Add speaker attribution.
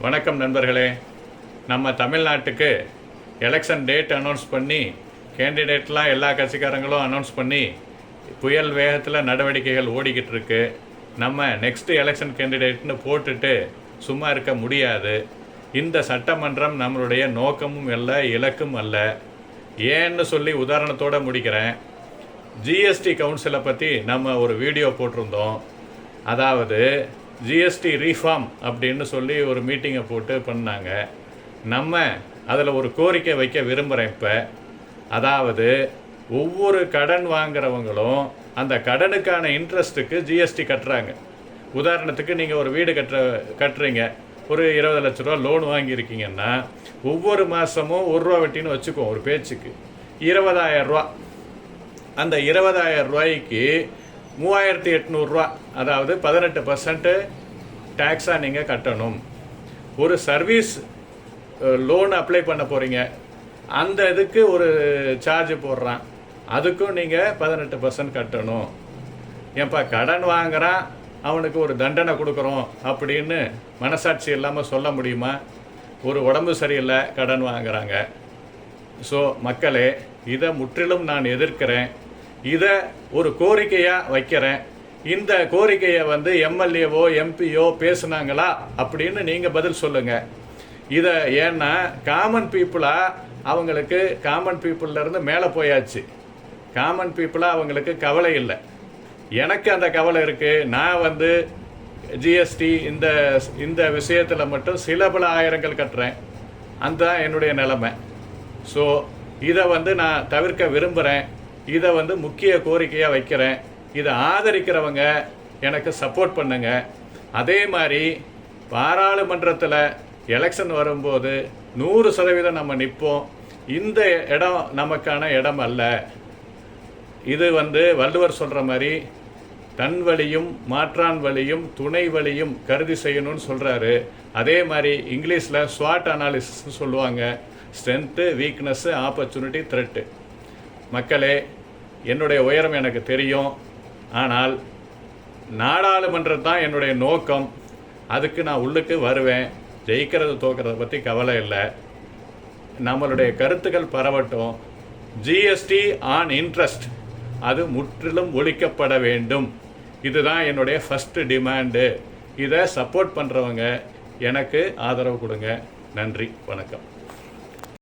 Speaker 1: வணக்கம் நண்பர்களே. நம்ம தமிழ்நாட்டுக்கு எலெக்ஷன் டேட் அனௌன்ஸ் பண்ணி கேண்டிடேட்லாம் எல்லா கட்சிக்காரங்களும் அனௌன்ஸ் பண்ணி புயல் வேகத்தில் நடவடிக்கைகள் ஓடிக்கிட்டு இருக்கு. நம்ம நெக்ஸ்ட் எலெக்ஷன் கேண்டிடேட்னு போட்டுட்டு சும்மா இருக்க முடியாது. இந்த சட்டமன்றம் நம்மளுடைய நோக்கமும் அல்ல, இலக்கும் அல்ல. ஏன்னு சொல்லி உதாரணத்தோடு முடிக்கிறேன். ஜிஎஸ்டி கவுன்சிலை பற்றி நம்ம ஒரு வீடியோ போட்டிருந்தோம். அதாவது ஜிஎஸ்டி ரீஃபார்ம் அப்படின்னு சொல்லி ஒரு மீட்டிங்கை போட்டு பண்ணாங்க. நம்ம அதில் ஒரு கோரிக்கை வைக்க விரும்புகிறேன். இப்போ அதாவது ஒவ்வொரு கடன் வாங்குறவங்களும் அந்த கடனுக்கான இன்ட்ரெஸ்ட்டுக்கு ஜிஎஸ்டி கட்டுறாங்க. உதாரணத்துக்கு நீங்கள் ஒரு வீடு கட்டுறீங்க, ஒரு 20 லட்ச ரூபா லோன் வாங்கியிருக்கீங்கன்னா ஒவ்வொரு மாதமும் ₹1 வட்டின்னு வச்சுக்குவோம் ஒரு பேச்சுக்கு, 20,000 ரூபா. அந்த 20,000 ரூபாய்க்கு 3,800 ரூபா, அதாவது 18% டேக்ஸாக நீங்கள் கட்டணும். ஒரு சர்வீஸ் லோன் அப்ளை பண்ண போகிறீங்க, அந்த இதுக்கு ஒரு சார்ஜ் போடுறான், அதுக்கும் நீங்கள் 18% கட்டணும். ஏன்பா கடன் வாங்குறான் அவனுக்கு ஒரு தண்டனை கொடுக்குறோம் அப்படின்னு மனசாட்சி இல்லாமல் சொல்ல முடியுமா? ஒரு உடம்பு சரியில்லை கடன் வாங்குறாங்க. ஸோ மக்களே, இதை முற்றிலும் நான் எதிர்க்கிறேன். இதை ஒரு கோரிக்கையாக வைக்கிறேன். இந்த கோரிக்கையை எம்எல்ஏவோ எம்பியோ பேசுனாங்களா அப்படின்னு நீங்கள் பதில் சொல்லுங்கள். இதை ஏன்னா காமன் பீப்புளாக அவங்களுக்கு காமன் பீப்புளிலேருந்து மேலே போயாச்சு. காமன் பீப்புளாக அவங்களுக்கு கவலை இல்லை. எனக்கு அந்த கவலை இருக்குது. நான் ஜிஎஸ்டி இந்த விஷயத்தில் மட்டும் சில பல ஆயிரங்கள் கட்டுறேன். அந்த என்னுடைய நிலைமை. ஸோ இதை நான் தவிர்க்க விரும்புகிறேன். இதை முக்கிய கோரிக்கையாக வைக்கிறேன். இதை ஆதரிக்கிறவங்க எனக்கு சப்போர்ட் பண்ணுங்க. அதே மாதிரி பாராளுமன்றத்தில் எலெக்ஷன் வரும்போது 100% நம்ம நிற்போம். இந்த இடம் நமக்கான இடம் அல்ல. இது வள்ளுவர் சொல்கிற மாதிரி தன் வழியும் மாற்றான் வழியும் துணை வழியும் கருதி செய்யணும்னு சொல்கிறாரு. அதே மாதிரி இங்கிலீஷில் ஸ்வாட் அனாலிசிஸ் சொல்லுவாங்க. Strength, weakness, opportunity, thread. மக்களே, என்னுடைய உயரம் எனக்கு தெரியும். ஆனால் நாடாளுமன்றம் தான் என்னுடைய நோக்கம். அதுக்கு நான் உள்ளுக்கு வருவேன். ஜெயிக்கிறது தோக்கிறத பற்றி கவலை இல்லை. நம்மளுடைய கருத்துக்கள் பரவட்டும். ஜிஎஸ்டி ஆன் இன்ட்ரெஸ்ட் அது முற்றிலும் ஒழிக்கப்பட வேண்டும். இதுதான் என்னுடைய ஃபஸ்ட்டு டிமாண்டு. இதை சப்போர்ட் பண்ணுறவங்க எனக்கு ஆதரவு கொடுங்க. நன்றி, வணக்கம்.